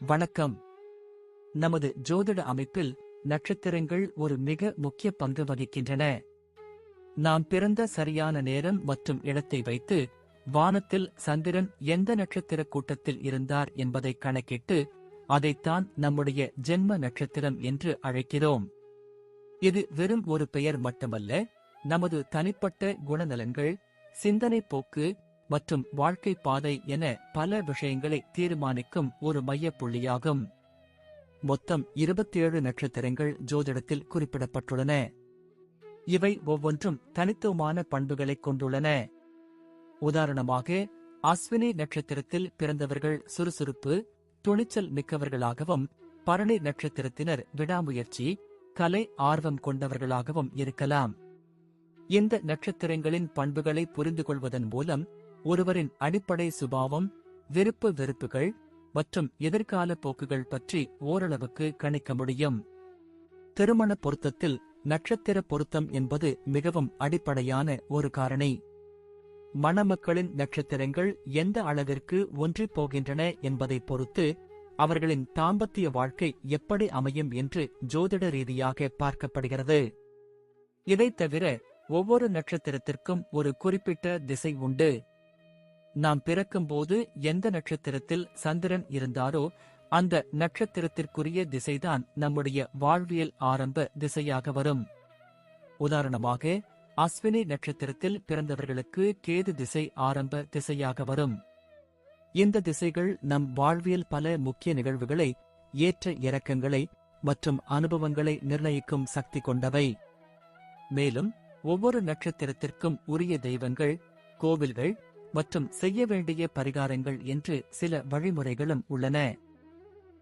வணக்கம். நமது ஜோதிட அமைப்பில் நட்சத்திரங்கள் ஒரு மிக முக்கிய பங்கு வகிக்கின்றன. நாம் பிறந்த சரியான நேரம் மற்றும் இடத்தை வைத்து வானத்தில் சந்திரன் எந்த நட்சத்திர கூட்டத்தில் இருந்தார் என்பதை கணக்கிட்டு அதைத்தான் நம்முடைய ஜென்ம நட்சத்திரம் என்று அழைக்கிறோம். இது வெறும் ஒரு பெயர் மட்டுமல்ல, நமது தனிப்பட்ட குணநலன்கள், சிந்தனை போக்கு மற்றும் வாழ்க்கை பாதை என பல விஷயங்களை தீர்மானிக்கும் ஒரு மையப்புள்ளியாகும். மொத்தம் 27 நட்சத்திரங்கள் ஜோதிடத்தில் குறிப்பிடப்பட்டுள்ளன. இவை ஒவ்வொன்றும் தனித்துவமான பண்புகளைக் கொண்டுள்ளன. உதாரணமாக, அஸ்வினி நட்சத்திரத்தில் பிறந்தவர்கள் சுறுசுறுப்பு, துணிச்சல் மிக்கவர்களாகவும், பரணி நட்சத்திரத்தினர் விடாமுயற்சி, கலை ஆர்வம் கொண்டவர்களாகவும் இருக்கலாம். இந்த நட்சத்திரங்களின் பண்புகளை புரிந்து கொள்வதன் மூலம் ஒருவரின் அடிப்படை சுபாவம், விருப்பு வெறுப்புகள் மற்றும் எதிர்கால போக்குகள் பற்றி ஓரளவுக்கு கணிக்க முடியும். திருமண பொருத்தத்தில் நட்சத்திர பொருத்தம் என்பது மிகவும் அடிப்படையான ஒரு காரணி. மணமக்களின் நட்சத்திரங்கள் எந்த அளவிற்கு ஒன்றிப் போகின்றன என்பதை பொறுத்து அவர்களின் தாம்பத்திய வாழ்க்கை எப்படி அமையும் என்று ஜோதிட ரீதியாக பார்க்கப்படுகிறது. இதைத் தவிர ஒவ்வொரு நட்சத்திரத்திற்கும் ஒரு குறிப்பிட்ட திசை உண்டு. நாம் பிறக்கும்போது எந்த நட்சத்திரத்தில் சந்திரன் இருந்தாரோ அந்த நட்சத்திரத்திற்குரிய திசைதான் நம்முடைய வாழ்வியல் ஆரம்ப திசையாக வரும். உதாரணமாக, அஸ்வினி நட்சத்திரத்தில் பிறந்தவர்களுக்கு கேது திசை ஆரம்ப திசையாக வரும். இந்த திசைகள் நம் வாழ்வியல் பல முக்கிய நிகழ்வுகளை, ஏற்ற இறக்கங்களை மற்றும் அனுபவங்களை நிர்ணயிக்கும் சக்தி கொண்டவை. மேலும் ஒவ்வொரு நட்சத்திரத்திற்கும் உரிய தெய்வங்கள், கோவில்கள் மற்றும் செய்ய வேண்டிய பரிகாரங்கள் என்று சில வழிமுறைகளும் உள்ளன.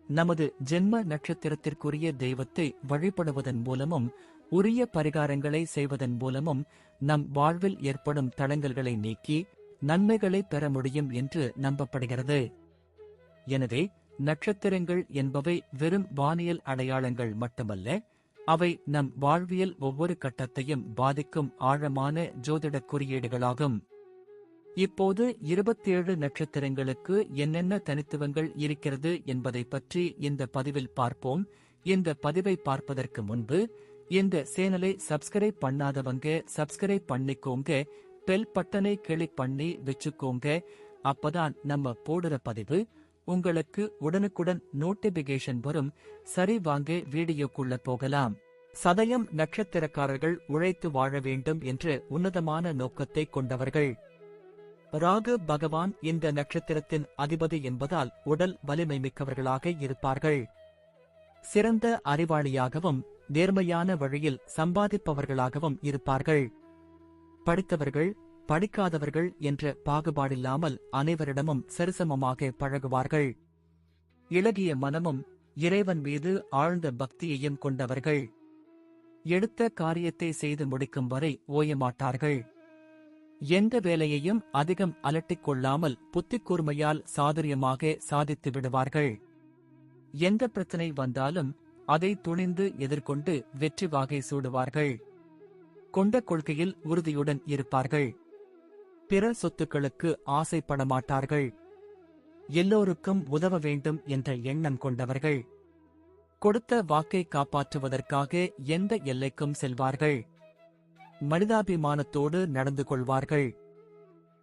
நமது ஜென்ம நட்சத்திரத்திற்குரிய தெய்வத்தை வழிபடுவதன் மூலமும் உரிய பரிகாரங்களை செய்வதன் மூலமும் நம் வாழ்வில் ஏற்படும் தடங்கல்களை நீக்கி நன்மைகளை பெற முடியும் என்று நம்பப்படுகிறது. எனவே நட்சத்திரங்கள் என்பவை வெறும் வானியல் அடையாளங்கள் மட்டுமல்ல, அவை நம் வாழ்வியல் ஒவ்வொரு கட்டத்தையும் பாதிக்கும் ஆழமான ஜோதிட குறியீடுகளாகும். இப்போது 27 நட்சத்திரங்களுக்கு என்னென்ன தனித்துவங்கள் இருக்கிறது என்பதை பற்றி இந்த பதிவில் பார்ப்போம். இந்த பதிவை பார்ப்பதற்கு முன்பு இந்த சேனலை சப்ஸ்கிரைப் பண்ணாதவங்க சப்ஸ்கிரைப் பண்ணிக்கோங்க, பெல் பட்டனை கிளிக் பண்ணி வச்சுக்கோங்க. அப்பதான் நம்ம போடுற பதிவு உங்களுக்கு உடனுக்குடன் நோட்டிபிகேஷன் வரும். சரி, வாங்க வீடியோக்குள்ள போகலாம். சதயம் நட்சத்திரக்காரர்கள் உழைத்து வாழ வேண்டும் என்ற உன்னதமான நோக்கத்தை கொண்டவர்கள். ராகு பகவான் இந்த நட்சத்திரத்தின் அதிபதி என்பதால் உடல் வலிமை மிக்கவர்களாக இருப்பார்கள். சிறந்த அறிவாளியாகவும் நேர்மையான வழியில் சம்பாதிப்பவர்களாகவும் இருப்பார்கள். படித்தவர்கள், படிக்காதவர்கள் என்ற பாகுபாடில்லாமல் அனைவரிடமும் சரிசமமாக பழகுவார்கள். இளகிய மனமும் இறைவன் மீது ஆழ்ந்த பக்தியையும் கொண்டவர்கள். எடுத்த காரியத்தை செய்து முடிக்கும் வரை ஓயமாட்டார்கள். எந்த வேலையையும் அதிகம் அலட்டிக் கொள்ளாமல் புத்திக் கூர்மையால் சாதுரியமாக சாதித்து விடுவார்கள். எந்த பிரச்சனை வந்தாலும் அதை துணிந்து எதிர்கொண்டு வெற்றி வாகை சூடுவார்கள். கொண்ட கொள்கையில் உறுதியுடன் இருப்பார்கள். பிற சொத்துக்களுக்கு ஆசைப்பட மாட்டார்கள். எல்லோருக்கும் உதவ வேண்டும் என்ற எண்ணம் கொண்டவர்கள். கொடுத்த வாக்கை காப்பாற்றுவதற்காக எந்த எல்லைக்கும் செல்வார்கள். மனிதாபிமானத்தோடு நடந்து கொள்வார்கள்.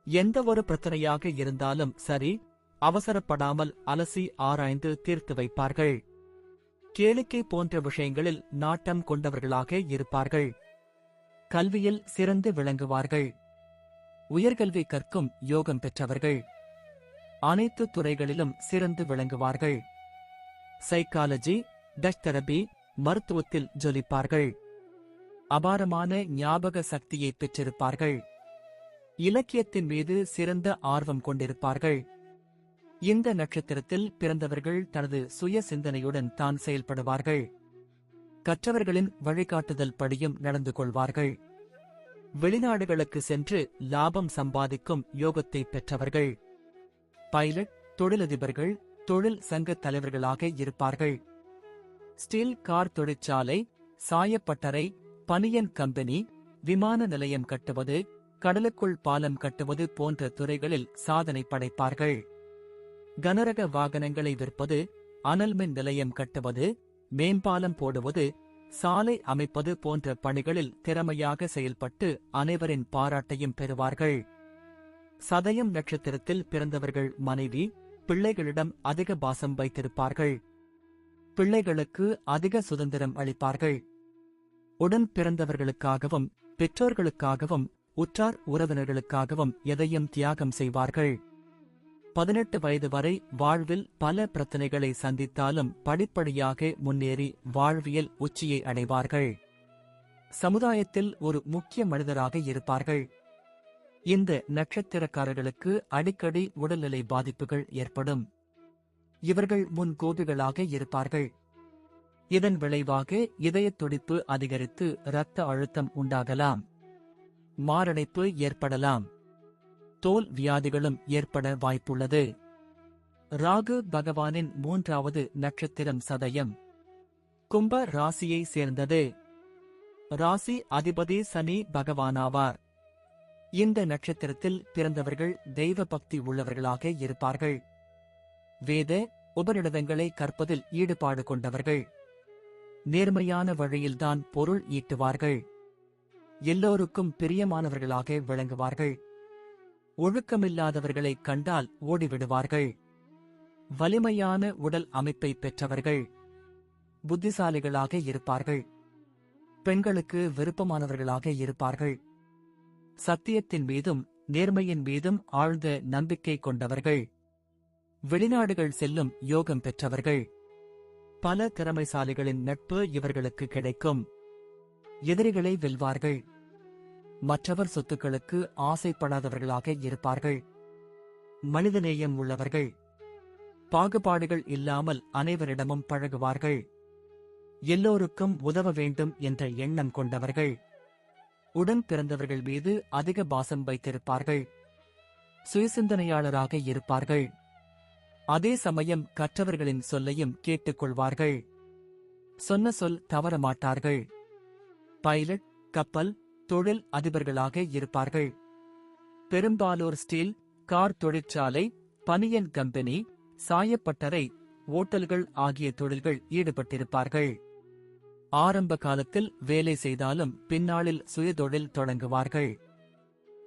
எந்த ஒரு பிரச்சனையாக இருந்தாலும் சரி, அவசரப்படாமல் அலசி ஆராய்ந்து தீர்த்து வைப்பார்கள். கேளிக்கை போன்ற விஷயங்களில் நாட்டம் கொண்டவர்களாக இருப்பார்கள். கல்வியில் சிறந்து விளங்குவார்கள். உயர்கல்வி கற்கும் யோகம் பெற்றவர்கள். அனைத்து துறைகளிலும் சிறந்து விளங்குவார்கள். சைக்காலஜி, டச் தெரபி, மருத்துவத்தில் ஜொலிப்பார்கள். அபாரமான ஞாபக சக்தியை பெற்றிருப்பார்கள். இலக்கியத்தின் மீது சிறந்த ஆர்வம் கொண்டிருப்பார்கள். இந்த நட்சத்திரத்தில் பிறந்தவர்கள் தனது சுய சிந்தனையுடன் தான் செயல்படுவார்கள். கற்றவர்களின் வழிகாட்டுதல் படியும் நடந்து கொள்வார்கள். வெளிநாடுகளுக்கு சென்று லாபம் சம்பாதிக்கும் யோகத்தை பெற்றவர்கள். பைலட், தொழிலதிபர்கள், தொழில் சங்க தலைவர்களாக இருப்பார்கள். ஸ்டீல் கார் தொழிற்சாலை, சாயப்பட்டறை, பனியன் கம்பெனி, விமான நிலையம் கட்டுவது, கடலுக்குள் பாலம் கட்டுவது போன்ற துறைகளில் சாதனை படைப்பார்கள். கனரக வாகனங்களை விற்பது, அனல்மின் நிலையம் கட்டுவது, மேம்பாலம் போடுவது, சாலை அமைப்பது போன்ற பணிகளில் திறமையாக செயல்பட்டு அனைவரின் பாராட்டையும் பெறுவார்கள். சதயம் நட்சத்திரத்தில் பிறந்தவர்கள் மனைவி, பிள்ளைகளிடம் அதிக பாசம் வைத்திருப்பார்கள். பிள்ளைகளுக்கு அதிக சுதந்திரம் அளிப்பார்கள். உடன் பிறந்தவர்களுக்காகவும் பெற்றோர்களுக்காகவும் உற்றார் உறவினர்களுக்காகவும் எதையும் தியாகம் செய்வார்கள். 18 வயது வரை வாழ்வில் பல பிரச்சனைகளை சந்தித்தாலும் படிப்படியாக முன்னேறி வாழ்வியல் உச்சியை அடைவார்கள். சமுதாயத்தில் ஒரு முக்கிய மனிதராக இருப்பார்கள். இந்த நட்சத்திரக்காரர்களுக்கு அடிக்கடி உடல்நிலை பாதிப்புகள் ஏற்படும். இவர்கள் முன்கோபிகளாக இருப்பார்கள். இதன் விளைவாக இதயத் துடிப்பு அதிகரித்து இரத்த அழுத்தம் உண்டாகலாம். மாரடைப்பு ஏற்படலாம். தோல் வியாதிகளும் ஏற்பட வாய்ப்புள்ளது. ராகு பகவானின் 3வது நட்சத்திரம் சதயம். கும்ப ராசியை சேர்ந்தது. ராசி அதிபதி சனி பகவானாவார். இந்த நட்சத்திரத்தில் பிறந்தவர்கள் தெய்வ பக்தி உள்ளவர்களாக இருப்பார்கள். வேத உபநிடதங்களை கற்பதில் ஈடுபாடு கொண்டவர்கள். நேர்மையான வழியில்தான் பொருள் ஈட்டுவார்கள். எல்லோருக்கும் பிரியமானவர்களாக விளங்குவார்கள். ஒழுக்கமில்லாதவர்களை கண்டால் ஓடிவிடுவார்கள். வலிமையான உடல் அமைப்பை பெற்றவர்கள். புத்திசாலிகளாக இருப்பார்கள். பெண்களுக்கு விருப்பமானவர்களாக இருப்பார்கள். சத்தியத்தின் மீதும் நேர்மையின் மீதும் ஆழ்ந்த நம்பிக்கை கொண்டவர்கள். வெளிநாடுகள் செல்லும் யோகம் பெற்றவர்கள். பல திறமைசாலிகளின் நட்பு இவர்களுக்கு கிடைக்கும். எதிரிகளை வெல்வார்கள். மற்றவர் சொத்துக்களுக்கு ஆசைப்படாதவர்களாக இருப்பார்கள். மனிதநேயம் உள்ளவர்கள். பாகுபாடுகள் இல்லாமல் அனைவரிடமும் பழகுவார்கள். எல்லோருக்கும் உதவ வேண்டும் என்ற எண்ணம் கொண்டவர்கள். உடன் பிறந்தவர்கள் மீது அதிக பாசம் வைத்திருப்பார்கள். சுயசிந்தனையாளராக இருப்பார்கள். அதே சமயம் கற்றவர்களின் சொல்லையும் கேட்டுக்கொள்வார்கள். சொன்ன சொல் தவறமாட்டார்கள். பைலட், கப்பல், தொழில் அதிபர்களாக இருப்பார்கள். பெரும்பாலோர் ஸ்டீல், கார் தொழிற்சாலை, பனியன் கம்பெனி, சாயப்பட்டறை, ஓட்டல்கள் ஆகிய தொழில்கள் ஈடுபட்டிருப்பார்கள். ஆரம்ப காலத்தில் வேலை செய்தாலும் பின்னாளில் சுயதொழில் தொடங்குவார்கள்.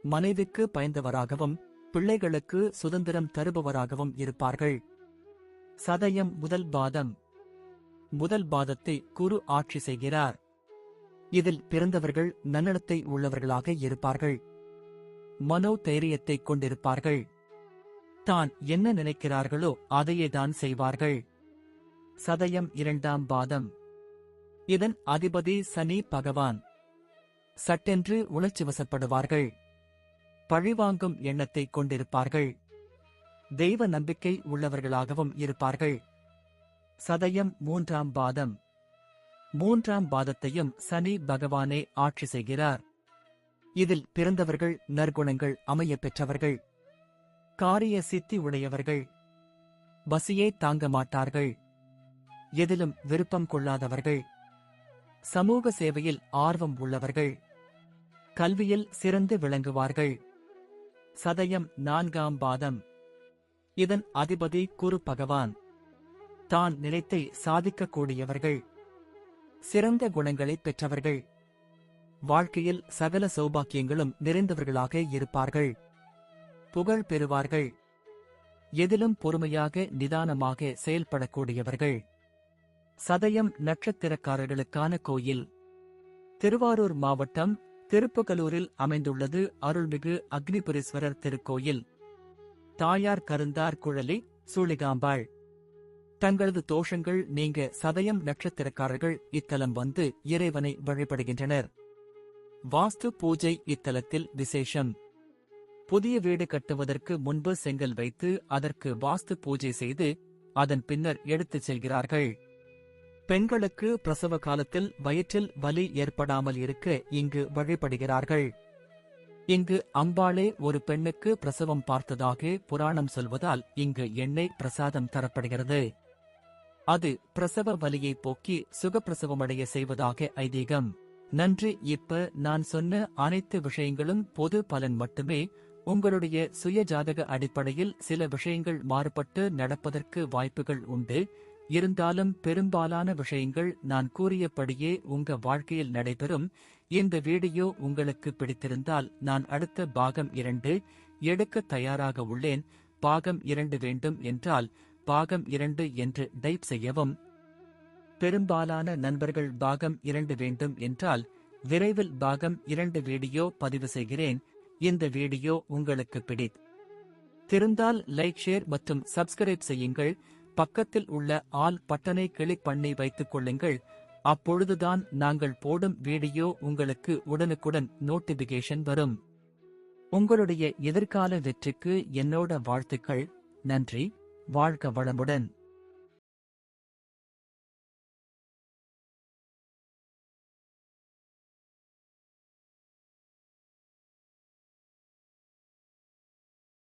மனைவிக்கு பயந்தவராகவும் பிள்ளைகளுக்கு சுதந்திரம் தருபவராகவும் இருப்பார்கள். சதயம் முதல் பாதம். முதல் பாதத்தை குரு ஆட்சி செய்கிறார். இதில் பிறந்தவர்கள் நன்னடத்தை உள்ளவர்களாக இருப்பார்கள். மனோ தைரியத்தை கொண்டிருப்பார்கள். தான் என்ன நினைக்கிறார்களோ அதையே தான் செய்வார்கள். சதயம் 2ஆம் பாதம். இதன் அதிபதி சனி பகவான். சட்டென்று உணர்ச்சி வசப்படுவார்கள். பழிவாங்கும் எண்ணத்தை கொண்டிருப்பார்கள். தெய்வ நம்பிக்கை உள்ளவர்களாகவும் இருப்பார்கள். சதயம் 3ஆம் பாதம். 3ஆம் பாதத்தையும் சனி பகவானே ஆட்சி செய்கிறார். இதில் பிறந்தவர்கள் நற்குணங்கள் அமையப் பெற்றவர்கள். காரிய சித்தி உடையவர்கள். பசியை தாங்க மாட்டார்கள். எதிலும் விருப்பம் கொள்ளாதவர்கள். சமூக சேவையில் ஆர்வம் உள்ளவர்கள். கல்வியில் சிறந்து விளங்குவார்கள். சதயம் 4ஆம் பாதம். இதன் அதிபதி குரு பகவான். தான் நினைத்தை சாதிக்கக்கூடியவர்கள். சிறந்த குணங்களை பெற்றவர்கள். வாழ்க்கையில் சகல சௌபாக்கியங்களும் நிறைந்தவர்களாக இருப்பார்கள். புகழ் பெறுவார்கள். எதிலும் பொறுமையாக நிதானமாக செயல்படக்கூடியவர்கள். சதயம் நட்சத்திரக்காரர்களுக்கான கோயில். திருவாரூர் மாவட்டம் திருப்புகலூரில் அமைந்துள்ளது அருள்மிகு அக்னிபுரீஸ்வரர் திருக்கோயில். தாயார் கருந்தார் குழலி, சூளிகாம்பாள். தங்களது தோஷங்கள் நீங்க சதயம் நட்சத்திரக்காரர்கள் இத்தலம் வந்து இறைவனை வழிபடுகின்றனர். வாஸ்து பூஜை இத்தலத்தில் விசேஷம். புதிய வீடு கட்டுவதற்கு முன்பு செங்கல் வைத்து அதற்கு வாஸ்து பூஜை செய்து அதன் பின்னர் எடுத்துச் செல்கிறார்கள். பெண்களுக்கு பிரசவ காலத்தில் வயிற்றில் வலி ஏற்படாமல் இருக்க இங்கு வழிபடுகிறார்கள். இங்கு அம்பாளே ஒரு பெண்ணுக்கு பிரசவம் பார்த்ததாக புராணம் சொல்வதால் இங்கு எண்ணெய் பிரசாதம் தரப்படுகிறது. அது பிரசவ வலியை போக்கி சுகப்பிரசவமடைய செய்வதாக ஐதீகம். நன்றி. இப்ப நான் சொன்ன அனைத்து விஷயங்களும் பொது பலன் மட்டுமே. உங்களுடைய சுய ஜாதக அடிப்படையில் சில விஷயங்கள் மாறுபட்டு நடப்பதற்கு வாய்ப்புகள் உண்டு. இருந்தாலும் பெரும்பாலான விஷயங்கள் நான் கூறியபடியே உங்க வாழ்க்கையில் நடைபெறும். இந்த வீடியோ உங்களுக்கு பிடித்திருந்தால் நான் அடுத்த பாகம் 2 எடுக்க தயாராக உள்ளேன். பாகம் 2 வேண்டும் என்றால் பாகம் 2 என்று டைப் செய்யவும். பெரும்பாலான நண்பர்கள் பாகம் 2 வேண்டும் என்றால் விரைவில் பாகம் 2 வீடியோ பதிவு செய்கிறேன். இந்த வீடியோ உங்களுக்கு பிடித்திருந்தால் லைக், ஷேர் மற்றும் சப்ஸ்கிரைப் செய்யுங்கள். பக்கத்தில் உள்ள ஆல் பட்டனை கிளிக் பண்ணி வைத்துக் கொள்ளுங்கள். அப்பொழுதுதான் நாங்கள் போடும் வீடியோ உங்களுக்கு உடனுக்குடன் நோட்டிபிகேஷன் வரும். உங்களுடைய எதிர்கால வெற்றிக்கு என்னோட வாழ்த்துக்கள். நன்றி. வாழ்க வளமுடன்.